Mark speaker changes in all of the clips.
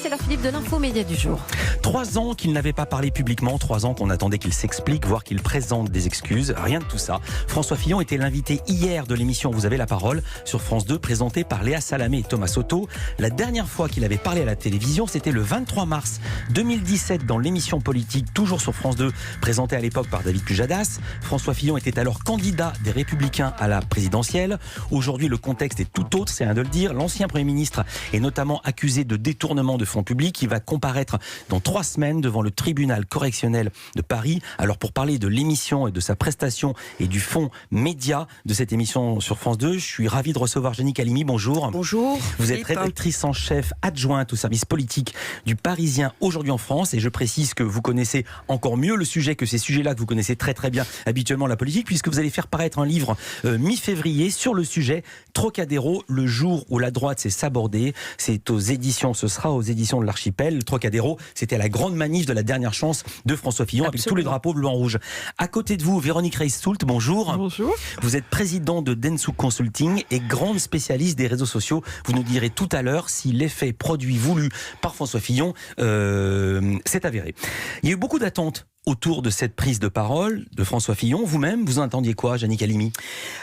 Speaker 1: c'est l'heure Philippe de l'info média du jour.
Speaker 2: 3 ans qu'il n'avait pas parlé publiquement, 3 ans qu'on attendait qu'il s'explique, voire qu'il présente des excuses. Rien de tout ça. François Fillon était l'invité hier de l'émission Vous avez la parole sur France 2, présentée par Léa Salamé et Thomas Soto. La dernière fois qu'il avait parlé à la télévision, c'était le 23 mars 2017 dans l'émission politique, toujours sur France 2, présentée à l'époque par David Pujadas. François Fillon était alors candidat des Républicains à la présidentielle. Aujourd'hui, le contexte est tout autre, c'est rien de le dire. L'ancien Premier ministre est notamment accusé de détournement de fonds publics. Il va comparaître dans 3 semaines devant le tribunal correctionnel de Paris. Alors pour parler de l'émission et de sa prestation et du fonds média de cette émission sur France 2, je suis ravi de recevoir Jenny Calimi. Bonjour.
Speaker 1: Bonjour.
Speaker 2: Vous êtes rédactrice en chef adjointe au service politique du Parisien aujourd'hui en France, et je précise que vous connaissez encore mieux le sujet que ces sujets-là que vous connaissez très très bien habituellement, la politique, puisque vous allez faire paraître un livre mi-février sur le sujet Trocadéro, le jour où la droite s'est sabordée. C'est aux éditions, ce sera aux éditions de l'Archipel. Le Trocadéro, c'était la grande manif de la dernière chance de François Fillon. Absolument. Avec tous les drapeaux bleu en rouge. À côté de vous, Véronique Reiss-Soult, bonjour.
Speaker 3: Bonjour. Vous
Speaker 2: êtes président de Dentsu Consulting et grande spécialiste des réseaux sociaux. Vous nous direz tout à l'heure si l'effet produit voulu par François Fillon s'est avéré. Il y a eu beaucoup d'attentes autour de cette prise de parole de François Fillon. Vous-même, vous en attendiez quoi, Jenny Calimi ?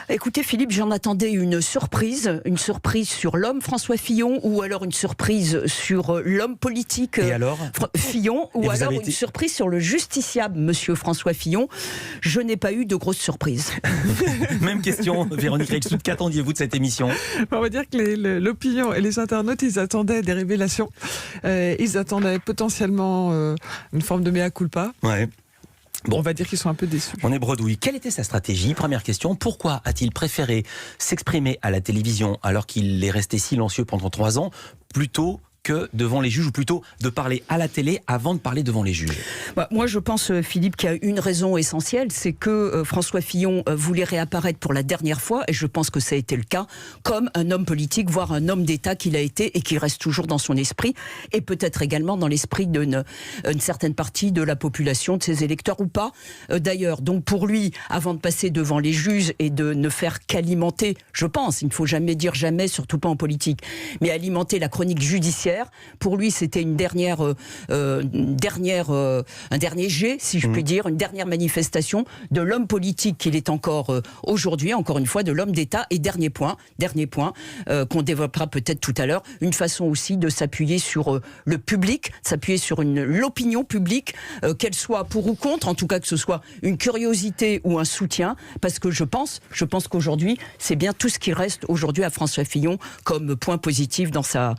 Speaker 3: Écoutez Philippe, j'en attendais une surprise sur l'homme François Fillon, ou alors une surprise sur l'homme politique Fillon, ou alors une surprise sur le justiciable Monsieur François Fillon. Je n'ai pas eu de grosse surprise.
Speaker 2: Même question, Véronique Reiss-Soult, qu'attendiez-vous de cette émission ?
Speaker 4: On va dire que l'opinion et les internautes, ils attendaient des révélations. Ils attendaient potentiellement une forme de mea culpa.
Speaker 2: Ouais.
Speaker 4: Bon, on va dire qu'ils sont un peu déçus.
Speaker 2: On est bredouille. Quelle était sa stratégie ? Première question, pourquoi a-t-il préféré s'exprimer à la télévision alors qu'il est resté silencieux pendant 3 ans, plutôt que devant les juges, ou plutôt de parler à la télé avant de parler devant les juges ?
Speaker 3: Moi, je pense, Philippe, qu'il y a une raison essentielle, c'est que François Fillon voulait réapparaître pour la dernière fois, et je pense que ça a été le cas, comme un homme politique, voire un homme d'État qu'il a été et qui reste toujours dans son esprit, et peut-être également dans l'esprit d'une certaine partie de la population, de ses électeurs ou pas, d'ailleurs. Donc pour lui, avant de passer devant les juges et de ne faire qu'alimenter, je pense, il ne faut jamais dire jamais, surtout pas en politique, mais alimenter la chronique judiciaire, pour lui c'était un dernier jet, si je puis dire, une dernière manifestation de l'homme politique qu'il est encore aujourd'hui, encore une fois, de l'homme d'État. Et dernier point qu'on développera peut-être tout à l'heure, une façon aussi de s'appuyer sur le public, s'appuyer sur l'opinion publique, qu'elle soit pour ou contre, en tout cas que ce soit une curiosité ou un soutien, parce que je pense qu'aujourd'hui c'est bien tout ce qui reste aujourd'hui à François Fillon comme point positif dans sa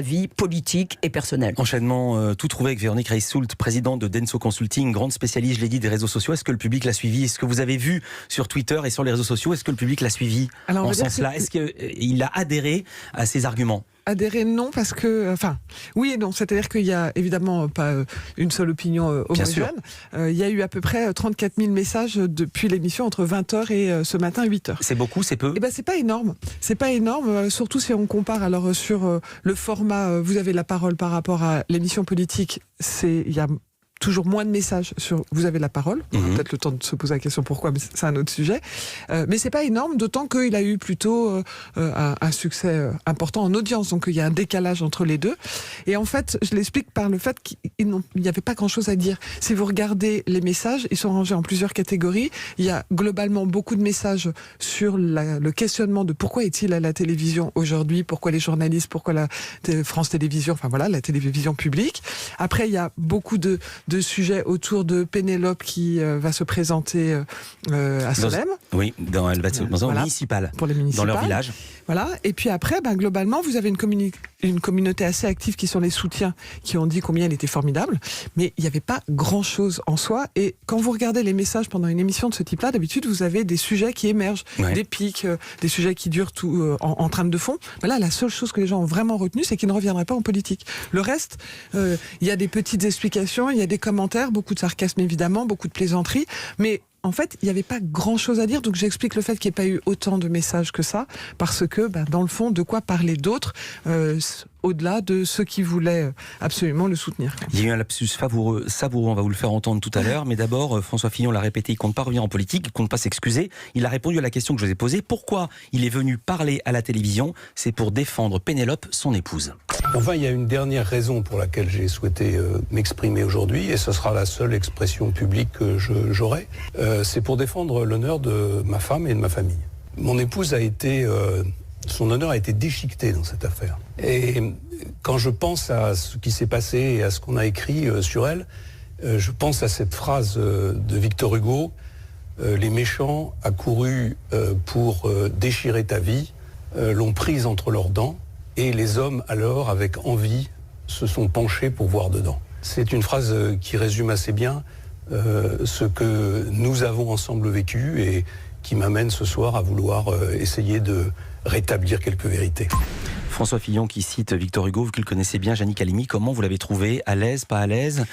Speaker 3: vie politique et personnelle.
Speaker 2: Enchaînement tout trouvé avec Véronique Reiss-Soult, présidente de Dentsu Consulting, grande spécialiste, je l'ai dit, des réseaux sociaux. Est-ce que le public l'a suivi ? Est-ce que vous avez vu sur Twitter et sur les réseaux sociaux, est-ce que le public l'a suivi en ce sens-là ? Est-ce qu'il a adhéré à ses arguments ?
Speaker 4: Adhérer, non, parce que... oui et non. C'est-à-dire qu'il n'y a évidemment pas une seule opinion homogène. Il y a eu à peu près 34 000 messages depuis l'émission entre 20h et ce matin 8h. C'est beaucoup, c'est peu ? C'est pas énorme. C'est pas énorme, surtout si on compare alors sur le format Vous avez la parole par rapport à l'émission politique. Il y a toujours moins de messages sur Vous avez la parole. On a peut-être le temps de se poser la question pourquoi, mais c'est un autre sujet. Mais c'est pas énorme, d'autant qu'il a eu plutôt un succès important en audience. Donc il y a un décalage entre les deux. Et en fait, je l'explique par le fait qu'il n'y avait pas grand-chose à dire. Si vous regardez les messages, ils sont rangés en plusieurs catégories. Il y a globalement beaucoup de messages sur le questionnement de pourquoi est-il à la télévision aujourd'hui, pourquoi les journalistes, pourquoi la France Télévisions, la télévision publique. Après, il y a beaucoup de sujets autour de Pénélope qui va se présenter à Solesmes.
Speaker 2: Elle va se dans un municipal,
Speaker 4: pour les municipales,
Speaker 2: dans leur village.
Speaker 4: Voilà. Et puis après, globalement, vous avez une communauté assez active qui sont les soutiens, qui ont dit combien elle était formidable. Mais il n'y avait pas grand-chose en soi. Et quand vous regardez les messages pendant une émission de ce type-là, d'habitude, vous avez des sujets qui émergent, des pics, des sujets qui durent tout en trame de fond. Là, la seule chose que les gens ont vraiment retenue, c'est qu'ils ne reviendraient pas en politique. Le reste, il y a des petites explications, il y a des commentaires, beaucoup de sarcasme évidemment, beaucoup de plaisanteries, mais en fait, il n'y avait pas grand-chose à dire, donc j'explique le fait qu'il n'y ait pas eu autant de messages que ça, parce que, dans le fond, de quoi parler d'autres, au-delà de ceux qui voulaient absolument le soutenir.
Speaker 2: Il y a eu un lapsus savoureux, on va vous le faire entendre tout à l'heure, mais d'abord, François Fillon l'a répété, il ne compte pas revenir en politique, il ne compte pas s'excuser. Il a répondu à la question que je vous ai posée, pourquoi il est venu parler à la télévision ? C'est pour défendre Pénélope, son épouse.
Speaker 5: Enfin, il y a une dernière raison pour laquelle j'ai souhaité m'exprimer aujourd'hui, et ce sera la seule expression publique que j'aurai. C'est pour défendre l'honneur de ma femme et de ma famille. Mon épouse a été... son honneur a été déchiqueté dans cette affaire. Et quand je pense à ce qui s'est passé et à ce qu'on a écrit sur elle, je pense à cette phrase de Victor Hugo, les méchants accourus pour déchirer ta vie, l'ont prise entre leurs dents, et les hommes alors, avec envie, se sont penchés pour voir dedans. C'est une phrase qui résume assez bien ce que nous avons ensemble vécu et qui m'amène ce soir à vouloir essayer de rétablir quelques vérités.
Speaker 2: François Fillon qui cite Victor Hugo, vous qui le connaissez bien, Jannick Halimi, comment vous l'avez trouvé? À l'aise, pas à l'aise?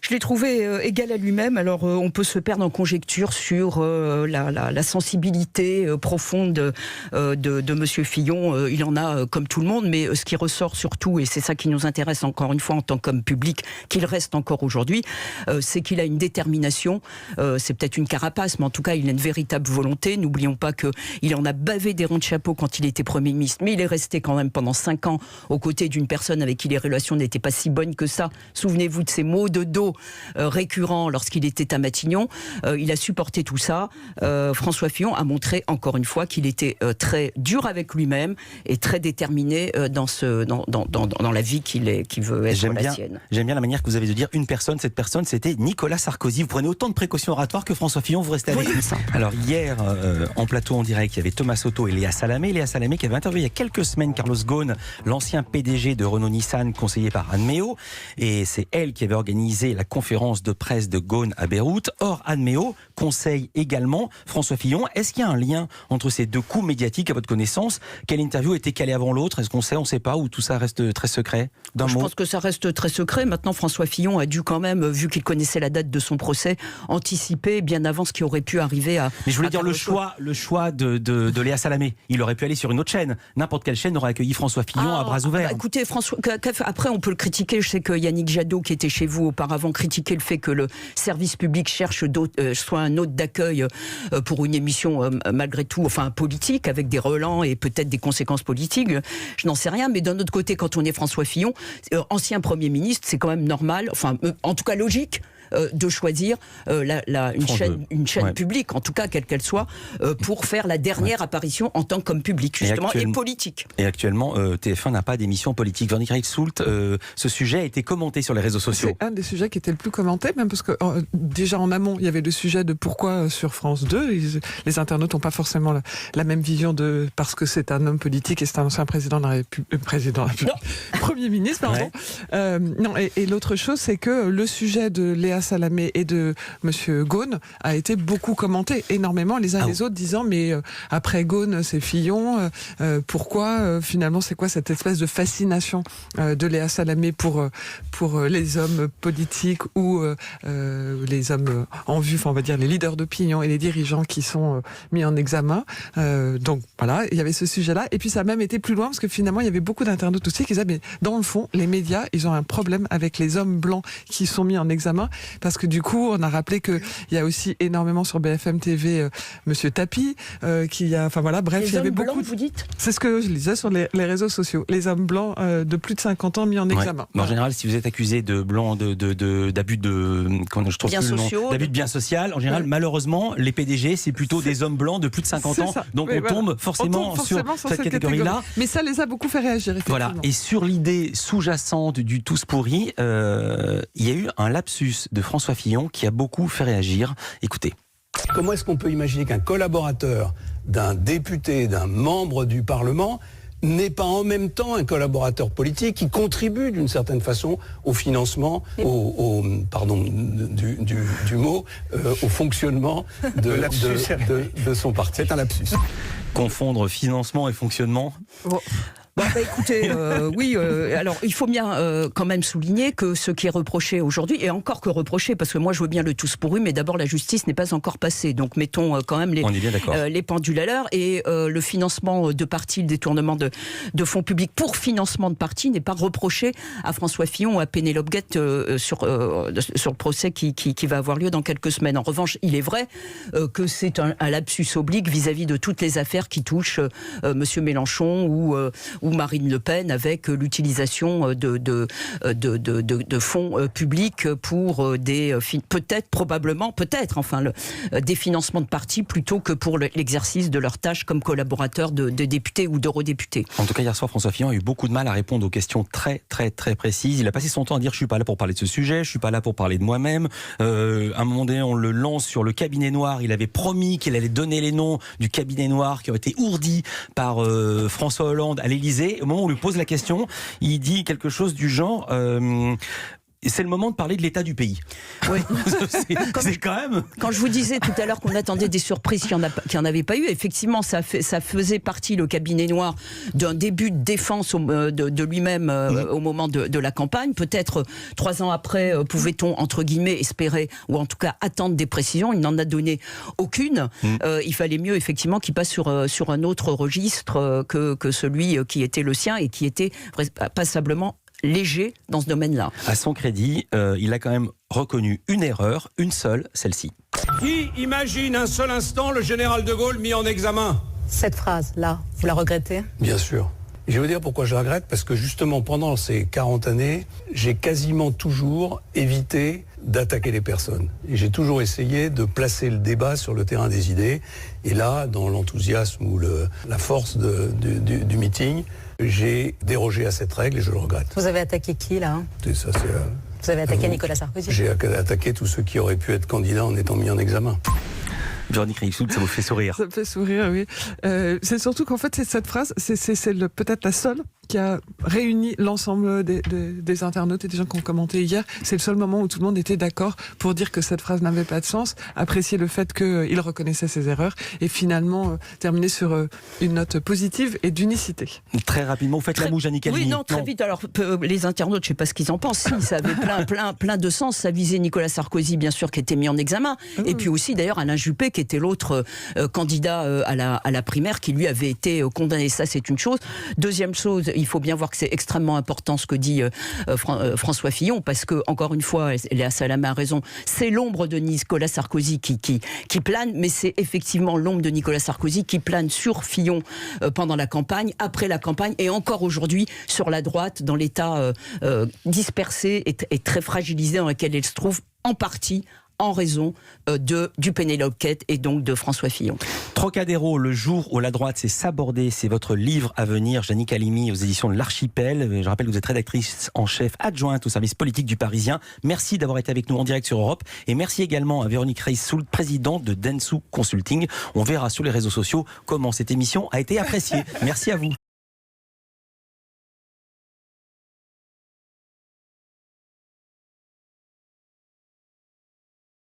Speaker 3: Je l'ai trouvé égal à lui-même. Alors, on peut se perdre en conjecture sur la sensibilité profonde de Monsieur Fillon. Il en a comme tout le monde, mais ce qui ressort surtout, et c'est ça qui nous intéresse encore une fois en tant qu'homme public, qu'il reste encore aujourd'hui, c'est qu'il a une détermination. C'est peut-être une carapace, mais en tout cas, il a une véritable volonté. N'oublions pas qu'il en a bavé des ronds de chapeau quand il était Premier ministre, mais il est resté quand même pendant 5 ans aux côtés d'une personne avec qui les relations n'étaient pas si bonnes que ça. Souvenez-vous de ces mots de dos récurrent lorsqu'il était à Matignon. Il a supporté tout ça. François Fillon a montré encore une fois qu'il était très dur avec lui-même et très déterminé dans la vie qu'il veut être la sienne.
Speaker 2: J'aime bien la manière que vous avez de dire une personne. Cette personne, c'était Nicolas Sarkozy. Vous prenez autant de précautions oratoires que François Fillon, vous restez avec nous. Alors hier, en plateau en direct, il y avait Thomas Soto et Léa Salamé. Léa Salamé qui avait interviewé il y a quelques semaines Carlos Ghosn, l'ancien PDG de Renault-Nissan, conseillé par Anne Méo. Et c'est elle qui avait organisé la conférence de presse de Ghosn à Beyrouth. Or, Anne Méo conseille également François Fillon. Est-ce qu'il y a un lien entre ces deux coups médiatiques à votre connaissance? Quelle interview était calée avant l'autre? Est-ce qu'on sait, on ne sait pas, ou tout ça reste très secret?
Speaker 3: Je pense que ça reste très secret. Maintenant, François Fillon a dû quand même, vu qu'il connaissait la date de son procès, anticiper bien avant ce qui aurait pu arriver à...
Speaker 2: Mais je voulais dire le choix de Léa Salamé. Il aurait pu aller sur une autre chaîne. N'importe quelle chaîne aurait accueilli François Fillon à bras ouverts.
Speaker 3: Écoutez, après on peut le critiquer. Je sais que Yannick Jadot, qui était chez vous auparavant, critiquait le fait que le service public cherche soit un hôte d'accueil pour une émission malgré tout, enfin politique, avec des relents et peut-être des conséquences politiques. Je n'en sais rien, mais d'un autre côté, quand on est François Fillon, ancien Premier ministre, c'est quand même normal, enfin en tout cas logique, de choisir une chaîne publique, en tout cas quelle qu'elle soit, pour faire la dernière apparition en tant qu'homme public, justement, et politique.
Speaker 2: Et actuellement, TF1 n'a pas d'émission politique. Véronique Reichelt, ce sujet a été commenté sur les réseaux sociaux.
Speaker 4: C'est un des sujets qui était le plus commenté, même parce que déjà en amont, il y avait le sujet de pourquoi sur France 2, les internautes n'ont pas forcément la même vision parce que c'est un homme politique et c'est un ancien président de la République, Premier ministre, pardon. Ouais. Et l'autre chose, c'est que le sujet de Léa Salamé et de Monsieur Ghosn a été beaucoup commenté, énormément, les uns les autres, disant mais après Ghosn, c'est Fillon, pourquoi finalement c'est quoi cette espèce de fascination de Léa Salamé pour les hommes politiques ou les hommes en vue, enfin on va dire les leaders d'opinion et les dirigeants qui sont mis en examen. Donc voilà, il y avait ce sujet-là, et puis ça a même été plus loin parce que finalement il y avait beaucoup d'internautes aussi qui disaient mais dans le fond les médias ils ont un problème avec les hommes blancs qui sont mis en examen. Parce que du coup, on a rappelé qu'il y a aussi énormément sur BFM TV Monsieur Tapi, qui a, enfin voilà, bref, il y avait beaucoup.
Speaker 3: Blancs, vous dites ?
Speaker 4: C'est ce que je lisais sur les réseaux sociaux. Les hommes blancs de plus de 50 ans mis en examen.
Speaker 2: En général, si vous êtes accusé de blanc, d'abus d'abus de biens sociaux, en général, malheureusement, les PDG, c'est plutôt des hommes blancs de plus de 50 ans. Donc on tombe forcément sur cette catégorie-là.
Speaker 4: Mais ça les a beaucoup fait réagir.
Speaker 2: Voilà. Et sur l'idée sous-jacente du tous pourri, il y a eu un lapsus de François Fillon qui a beaucoup fait réagir. Écoutez.
Speaker 5: Comment est-ce qu'on peut imaginer qu'un collaborateur d'un député, d'un membre du Parlement n'est pas en même temps un collaborateur politique qui contribue d'une certaine façon au financement, au fonctionnement de son parti. C'est un lapsus.
Speaker 2: Confondre financement et fonctionnement.
Speaker 3: Écoutez, alors il faut bien quand même souligner que ce qui est reproché aujourd'hui, et encore que reproché, parce que moi je veux bien le tous pourri, mais d'abord la justice n'est pas encore passée, donc mettons quand même les pendules à l'heure, et le financement de partis, le détournement de fonds publics pour financement de partis n'est pas reproché à François Fillon ou à Pénélope Guette sur le procès qui va avoir lieu dans quelques semaines. En revanche, il est vrai que c'est un lapsus oblique vis-à-vis de toutes les affaires qui touchent Monsieur Mélenchon ou ou Marine Le Pen avec l'utilisation de fonds publics pour des des financements de partis plutôt que pour l'exercice de leurs tâches comme collaborateurs de députés ou d'eurodéputés.
Speaker 2: En tout cas, hier soir, François Fillon a eu beaucoup de mal à répondre aux questions très précises. Il a passé son temps à dire « je suis pas là pour parler de ce sujet, je suis pas là pour parler de moi-même ». À un moment donné, on le lance sur le cabinet noir. Il avait promis qu'il allait donner les noms du cabinet noir qui aurait été ourdi par François Hollande à l'Élysée. Au moment où on lui pose la question, il dit quelque chose du genre c'est le moment de parler de l'état du pays.
Speaker 3: Oui.
Speaker 2: c'est quand même...
Speaker 3: Quand je vous disais tout à l'heure qu'on attendait des surprises qu'il n'y en avait pas eu, effectivement, ça faisait partie, le cabinet noir, d'un début de défense de lui-même au moment de la campagne. Peut-être 3 ans après, pouvait-on, entre guillemets, espérer, ou en tout cas attendre des précisions. Il n'en a donné aucune. Il fallait mieux, effectivement, qu'il passe sur un autre registre que celui qui était le sien et qui était passablement léger dans ce domaine-là.
Speaker 2: À son crédit, il a quand même reconnu une erreur, une seule, celle-ci.
Speaker 6: Qui imagine un seul instant le général de Gaulle mis en examen ?
Speaker 1: Cette phrase-là, vous la regrettez ?
Speaker 5: Bien sûr. Je vais vous dire pourquoi je la regrette, parce que justement pendant ces 40 années, j'ai quasiment toujours évité d'attaquer les personnes. Et j'ai toujours essayé de placer le débat sur le terrain des idées. Et là, dans l'enthousiasme ou la force du meeting, j'ai dérogé à cette règle et je le regrette.
Speaker 1: Vous avez attaqué qui, là ? Vous avez attaqué Nicolas Sarkozy ?
Speaker 5: J'ai attaqué tous ceux qui auraient pu être candidats en étant mis en examen.
Speaker 2: Véronique Reissoud, ça vous fait sourire.
Speaker 4: Ça me fait sourire, oui. C'est surtout qu'en fait, cette phrase, c'est peut-être la seule qui a réuni l'ensemble des internautes et des gens qui ont commenté hier. C'est le seul moment où tout le monde était d'accord pour dire que cette phrase n'avait pas de sens, apprécier le fait qu'il reconnaissait ses erreurs et finalement terminer sur une note positive et d'unicité.
Speaker 2: Très rapidement, vous faites la moue, Annie Calvi.
Speaker 3: Oui, non, très vite. Alors, les internautes, je ne sais pas ce qu'ils en pensent. Si, ça avait plein de sens. Ça visait Nicolas Sarkozy, bien sûr, qui était mis en examen. Et puis aussi, d'ailleurs, Alain Juppé, qui était l'autre candidat à la primaire, qui lui avait été condamné. Ça, c'est une chose. Deuxième chose, il faut bien voir que c'est extrêmement important ce que dit François Fillon, parce que, encore une fois, Léa Salamé a raison, c'est l'ombre de Nicolas Sarkozy qui plane, mais c'est effectivement l'ombre de Nicolas Sarkozy qui plane sur Fillon pendant la campagne, après la campagne, et encore aujourd'hui sur la droite, dans l'état dispersé et très fragilisé dans lequel elle se trouve, en partie en raison du Pénélope Quête et donc de François Fillon.
Speaker 2: Trocadéro, le jour où la droite s'est sabordée, c'est votre livre à venir, Jannick Halimi, aux éditions de l'Archipel. Je rappelle que vous êtes rédactrice en chef adjointe au service politique du Parisien. Merci d'avoir été avec nous en direct sur Europe. Et merci également à Véronique Reissoud, présidente de Dentsu Consulting. On verra sur les réseaux sociaux comment cette émission a été appréciée. Merci à vous.